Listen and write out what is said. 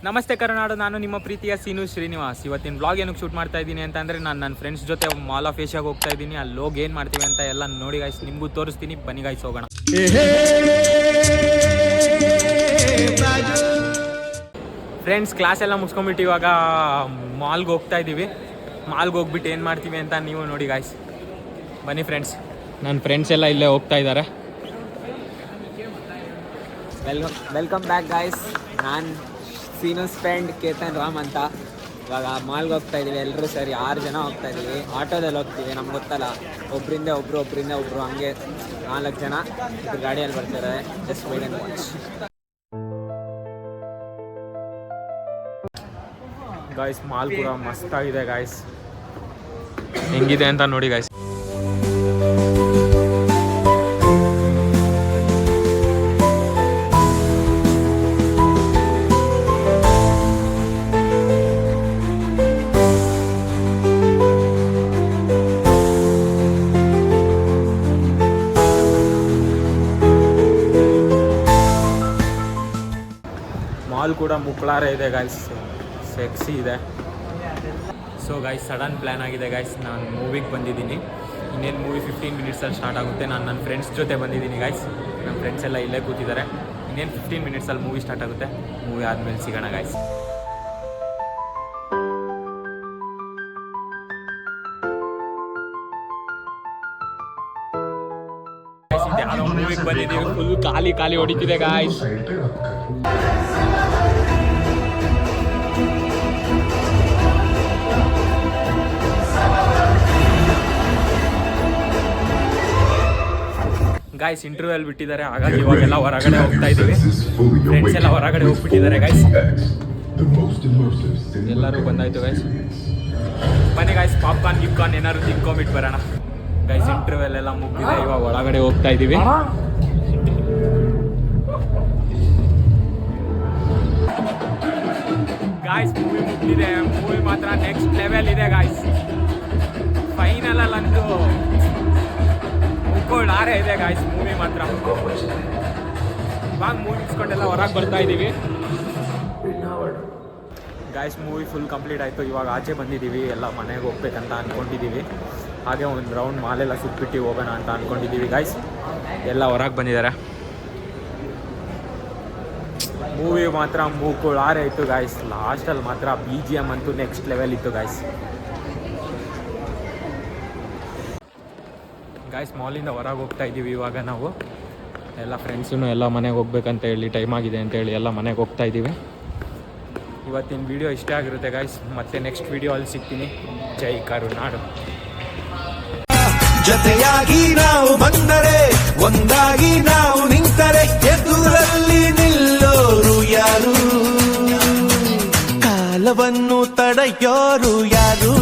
ನಮಸ್ತೆ ಕರುನಾಡು, ನಾನು ನಿಮ್ಮ ಪ್ರೀತಿಯ ಸೀನು ಶ್ರೀನಿವಾಸ್. ಇವತ್ತಿನ ವ್ಲಾಗ್ ಏನಕ್ಕೆ ಶೂಟ್ ಮಾಡ್ತಾ ಇದ್ದೀನಿ ಅಂತಂದರೆ ನಾನು ನನ್ನ ಫ್ರೆಂಡ್ಸ್ ಜೊತೆ ಮಾಲ್ ಆಫ್ ಏಷ್ಯಾಗೆ ಹೋಗ್ತಾ ಇದ್ದೀನಿ. ಅಲ್ಲಿ ಹೋಗಿ ಏನು ಮಾಡ್ತೀವಿ ಅಂತ ಎಲ್ಲ ನೋಡಿ ಗಾಯ್ಸ್, ನಿಮಗೂ ತೋರಿಸ್ತೀನಿ. ಬನ್ನಿ ಗಾಯ್ಸ್, ಹೋಗೋಣ. ಫ್ರೆಂಡ್ಸ್, ಕ್ಲಾಸ್ ಎಲ್ಲ ಮುಗಿಸ್ಕೊಂಡ್ಬಿಟ್ಟು ಇವಾಗ ಮಾಲ್ಗೆ ಹೋಗ್ತಾ ಇದ್ದೀವಿ. ಮಾಲ್ಗೆ ಹೋಗ್ಬಿಟ್ಟು ಏನು ಮಾಡ್ತೀವಿ ಅಂತ ನೀವು ನೋಡಿ ಗಾಯ್ಸ್. ಬನ್ನಿ ಫ್ರೆಂಡ್ಸ್, ನನ್ನ ಫ್ರೆಂಡ್ಸ್ ಎಲ್ಲ ಇಲ್ಲೇ ಹೋಗ್ತಾ ಇದ್ದಾರೆ. Welcome back guys. ನಾನು ಸೀನಸ್ ಫ್ರೆಂಡ್ ಕೇತನ್ ರಾಮ್ ಅಂತ. ಇವಾಗ ಮಾಲ್ಗೆ ಹೋಗ್ತಾ ಇದೀವಿ. ಎಲ್ಲರೂ ಸರಿ 6 ಜನ ಹೋಗ್ತಾ ಇದೀವಿ. ಆಟೋದಲ್ಲಿ ಹೋಗ್ತೀವಿ. ನಮ್ಗೆ ಗೊತ್ತಲ್ಲ, ಒಬ್ಬರಿಂದ ಒಬ್ಬರು ಹಂಗೆ 4 ಜನ ಗಾಡಿಯಲ್ಲಿ ಬರ್ತಾರೆ. Just wait and watch. Guys, mall ಕೂಡ ಮಸ್ತಾಗಿದೆ ಗಾಯ್ಸ್. ಹೆಂಗಿದೆ ಅಂತ ನೋಡಿ ಗಾಯ್ಸ್. ಮಾಲ್ ಕೂಡ ಮುಕ್ಕಳಾರ ಇದೆ ಗಾಯ್ಸ್, ಸೆಕ್ಸಿ ಇದೆ. ಸೊ ಗಾಯ್ಸ್, ಸಡನ್ ಪ್ಲ್ಯಾನ್ ಆಗಿದೆ ಗಾಯ್ಸ್. ನಾನು ಮೂವಿಗೆ ಬಂದಿದ್ದೀನಿ. ಇನ್ನೇನು ಮೂವಿ 15 ಮಿನಿಟ್ಸಲ್ಲಿ ಸ್ಟಾರ್ಟ್ ಆಗುತ್ತೆ. ನಾನು ನನ್ನ ಫ್ರೆಂಡ್ಸ್ ಜೊತೆ ಬಂದಿದ್ದೀನಿ ಗಾಯ್ಸ್. ನನ್ನ ಫ್ರೆಂಡ್ಸ್ ಎಲ್ಲ ಇಲ್ಲೇ ಕೂತಿದ್ದಾರೆ. ಇನ್ನೇನು 15 ಮಿನಿಟ್ಸಲ್ಲಿ ಮೂವಿ ಸ್ಟಾರ್ಟ್ ಆಗುತ್ತೆ. ಮೂವಿ ಆದಮೇಲೆ ಸಿಗೋಣ ಗಾಯ್ಸ್. ಯಾರೋ ಮೂವಿಗೆ ಬಂದಿದ್ದೀವಿ. ಫುಲ್ ಖಾಲಿ ಹೊಡಿತಿದೆ ಗಾಯ್ಸ್. ಗಾಯ್ಸ್, ಇಂಟರ್ವ್ಯೂಲ್ ಬಿಟ್ಟಿದ್ದಾರೆ. ಹಾಗಾಗಿ ಇವಾಗೆಲ್ಲ ಹೊರಗಡೆ ಹೋಗ್ತಾ ಇದ್ದೀವಿ. ಫ್ರೆಂಡ್ಸ್ ಎಲ್ಲ ಹೊರಗಡೆ ಹೋಗ್ಬಿಟ್ಟಿದ್ದಾರೆ ಗಾಯ್ಸ್. ಎಲ್ಲರೂ ಬಂದಾಯ್ತು ಗಾಯ್ಸ್. ಬನ್ನಿ ಗಾಯ್ಸ್, ಪಾಪ್ಕಾರ್ನ್ ಗಿಪ್ಕಾರ್ನ್ ಏನಾದ್ರು ತಿನ್ಕೊಂಬಿಟ್ಟು ಬರೋಣ ಗಾಯ್ಸ್. ಇಂಟರ್ವ್ಯೂಲ್ ಎಲ್ಲ ಮುಗಿದಿದೆ. ಇವಾಗ ಒಳಗಡೆ ಹೋಗ್ತಾ ಇದ್ದೀವಿ. ಗಾಯ್ಸ್, ಮೂವಿ ಮುಗಿದಿದೆ. ಮೂವಿ ಮಾತ್ರ ನೆಕ್ಸ್ಟ್ ಲೆವೆಲ್ ಇದೆ ಗಾಯ್ಸ್. ಫೈನಲಲ್ಲಂತೂ ಮುಕ್ಕೊಳ್ಳಾರೆ ಇದೆ ಗಾಯ್ಸ್. ಮೂವಿ ಮಾತ್ರ ಇವಾಗ ಮೂವಿ ಮುಗಿಸ್ಕೊಂಡೆಲ್ಲ ಹೊರಗೆ ಬರ್ತಾ ಇದ್ದೀವಿ ಗಾಯ್ಸ್. ಮೂವಿ ಫುಲ್ ಕಂಪ್ಲೀಟ್ ಆಯಿತು. ಇವಾಗ ಆಚೆ ಬಂದಿದ್ದೀವಿ. ಎಲ್ಲ ಮನೆಗೆ ಹೋಗ್ಬೇಕಂತ ಅಂದ್ಕೊಂಡಿದ್ದೀವಿ. ಹಾಗೆ ಒಂದು ರೌಂಡ್ ಮಾಲೆಲ್ಲ ಸುಟ್ಬಿಟ್ಟು ಹೋಗೋಣ ಅಂತ ಅಂದ್ಕೊಂಡಿದ್ದೀವಿ ಗಾಯ್ಸ್. ಎಲ್ಲ ಹೊರಗೆ ಬಂದಿದ್ದಾರೆ. ಮೂವಿ ಮಾತ್ರ ಮೂಕೊಳ್ಳಾರೆ ಇತ್ತು ಗಾಯ್ಸ್. ಲಾಸ್ಟಲ್ಲಿ ಮಾತ್ರ BGM ಅಂತೂ ನೆಕ್ಸ್ಟ್ ಲೆವೆಲ್ ಇತ್ತು ಗಾಯ್ಸ್. ಗಾಯ್ಸ್, ಮಾಲಿಂದ ಹೊರಗೆ ಹೋಗ್ತಾ ಇದ್ದೀವಿ ಇವಾಗ ನಾವು. ಎಲ್ಲ ಫ್ರೆಂಡ್ಸೂ ಎಲ್ಲ ಮನೆಗೆ ಹೋಗ್ಬೇಕಂತ ಹೇಳಿ, ಟೈಮ್ ಆಗಿದೆ ಅಂತೇಳಿ ಎಲ್ಲ ಮನೆಗೆ ಹೋಗ್ತಾ ಇದ್ದೀವಿ. ಇವತ್ತಿನ ವಿಡಿಯೋ ಇಷ್ಟ ಆಗಿರುತ್ತೆ ಗಾಯ್ಸ್. ಮತ್ತೆ ನೆಕ್ಸ್ಟ್ ವಿಡಿಯೋ ಅಲ್ಲಿ ಸಿಗ್ತೀನಿ. ಜೈ ಕರುನಾಡು. ಜೊತೆಯಾಗಿ ನಾವು ಬಂದರೆ, ಒಂದಾಗಿ ನಾವು ನಿಂತರೆ, ಎದುರಲ್ಲಿ ನಿಲ್ಲೋರು ಯಾರು? ಕಾಲವನ್ನು ತಡೆಯೋರು ಯಾರು?